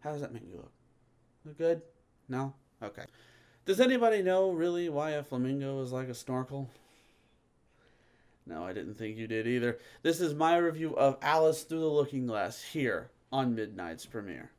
How does that make me look? Look good? No? Okay. Does anybody know really why a flamingo is like a snorkel? No, I didn't think you did either. This is my review of Alice Through the Looking Glass here on Midnight's Premiere.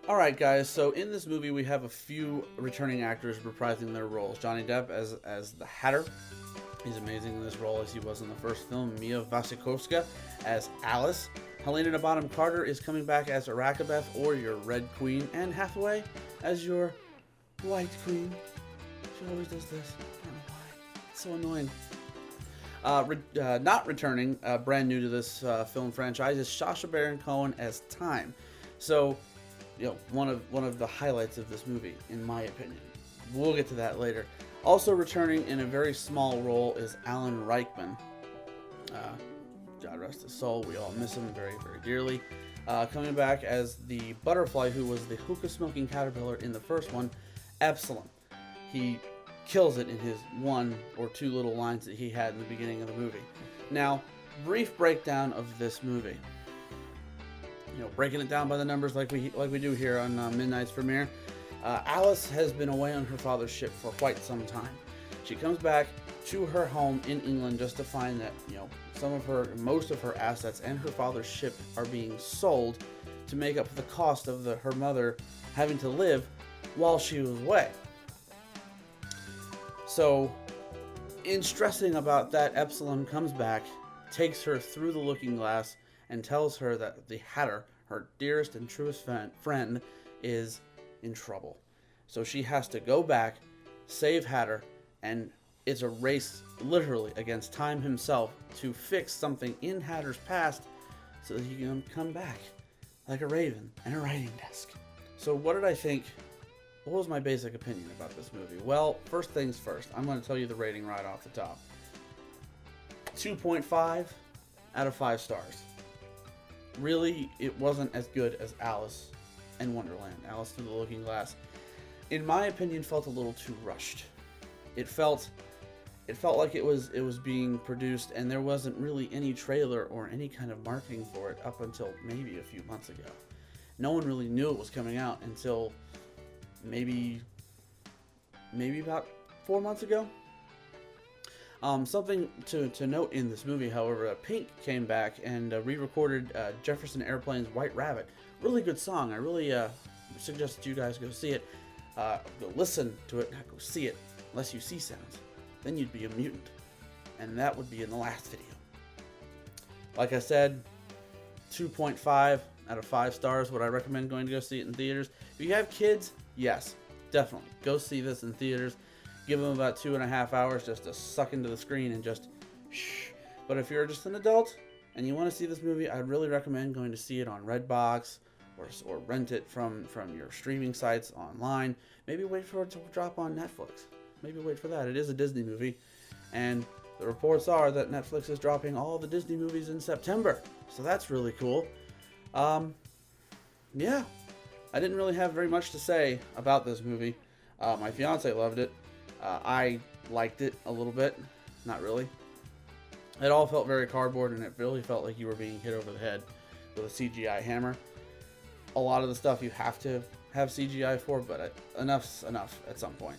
All right, guys. So in this movie, we have a few returning actors reprising their roles. Johnny Depp as the Hatter. He's amazing in this role as he was in the first film. Mia Wasikowska as Alice. Helena Bonham Carter is coming back as Arakabeth, or your Red Queen, and Hathaway as your White Queen. She always does this. I don't know why. It's so annoying. Not returning, brand new to this film franchise, is Sacha Baron Cohen as Time. So, one of the highlights of this movie, in my opinion. We'll get to that later. Also returning in a very small role is Alan Rickman. God rest his soul. We all miss him very, very dearly. Coming back as the butterfly who was the hookah-smoking caterpillar in the first one, Epsilon. He kills it in his one or two little lines that he had in the beginning of the movie. Now, brief breakdown of this movie. Breaking it down by the numbers like we do here on Midnight's Premiere. Alice has been away on her father's ship for quite some time. She comes back to her home in England just to find that most of her assets and her father's ship are being sold to make up for the cost of her mother having to live while she was away. So, in stressing about that, Epsilon comes back, takes her through the looking glass, and tells her that the Hatter, her dearest and truest friend, is in trouble. So she has to go back, save Hatter, and it's a race literally against time himself to fix something in Hatter's past so that he can come back like a raven and a writing desk. So what did I think? What was my basic opinion about this movie? Well, first things first, I'm going to tell you the rating right off the top. 2.5 out of 5 stars. Really, it wasn't as good as Alice in Wonderland. Alice Through the Looking Glass, in my opinion, felt a little too rushed. It felt like it was being produced, and there wasn't really any trailer or any kind of marketing for it up until maybe a few months ago. No one really knew it was coming out until maybe about 4 months ago. Something to note in this movie, however, Pink came back and re-recorded Jefferson Airplane's White Rabbit. Really good song. I really suggest that you guys go see it. Go listen to it, not go see it, unless you see sounds. Then you'd be a mutant. And that would be in the last video. Like I said, 2.5 out of 5 stars. Would I recommend going to go see it in theaters? If you have kids, yes, definitely. Go see this in theaters. Give them about 2.5 hours just to suck into the screen and just shh. But if you're just an adult and you want to see this movie, I'd really recommend going to see it on Redbox or rent it from your streaming sites online. Maybe wait for it to drop on Netflix. Maybe wait for that. It is a Disney movie, and the reports are that Netflix is dropping all the Disney movies in September. So that's really cool. Yeah, I didn't really have very much to say about this movie. My fiance loved it. I liked it a little bit. Not really. It all felt very cardboard, and it really felt like you were being hit over the head with a CGI hammer. A lot of the stuff you have to have CGI for, but enough's enough at some point.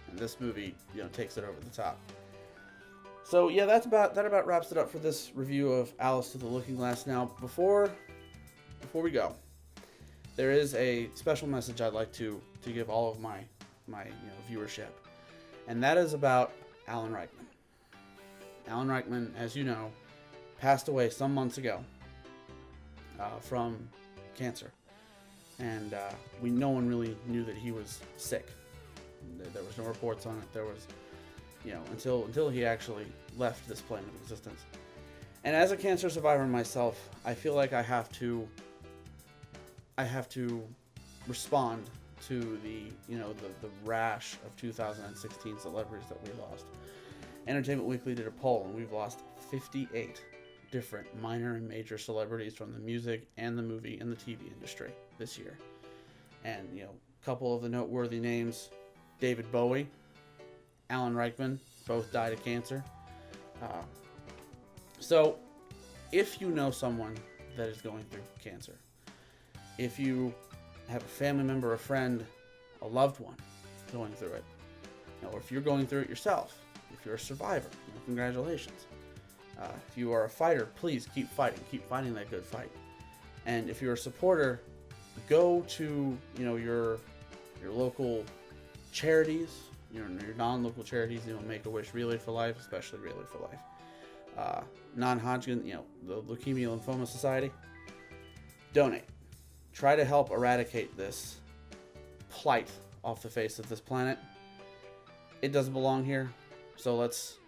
And this movie, takes it over the top. So yeah, that about wraps it up for this review of Alice Through the Looking Glass. Now, before we go, there is a special message I'd like to give all of my viewership, and that is about Alan Rickman. Alan Rickman, as you know, passed away some months ago from cancer, and no one really knew that he was sick. There was no reports on it. There was, until he actually left this plane of existence. And as a cancer survivor myself, I feel like I have to respond to the rash of 2016 celebrities that we lost. Entertainment Weekly did a poll, and we've lost 58 different minor and major celebrities from the music and the movie and the TV industry this year. And, a couple of the noteworthy names: David Bowie, Alan Rickman, both died of cancer. So, if you know someone that is going through cancer, if you have a family member, a friend, a loved one going through it, or if you're going through it yourself, if you're a survivor, congratulations. If you are a fighter, please keep fighting that good fight. And if you're a supporter, go to your local charities, your non-local charities, Make-A-Wish, Relay for Life, especially Relay for Life, non-Hodgkin, the Leukemia Lymphoma Society. Donate. Try to help eradicate this plight off the face of this planet. It doesn't belong here, so let's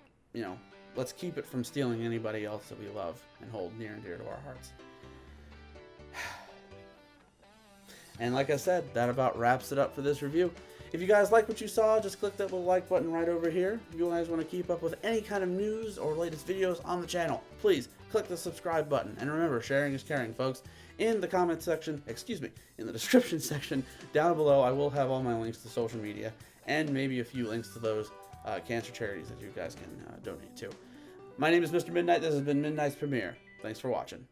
keep it from stealing anybody else that we love and hold near and dear to our hearts. And like I said, that about wraps it up for this review. If you guys like what you saw, just click that little like button right over here. If you guys want to keep up with any kind of news or latest videos on the channel, please click the subscribe button. And remember, sharing is caring, folks. In the comment section, in the description section down below, I will have all my links to social media and maybe a few links to those cancer charities that you guys can donate to. My name is Mr. Midnight. This has been Midnight's Premiere. Thanks for watching.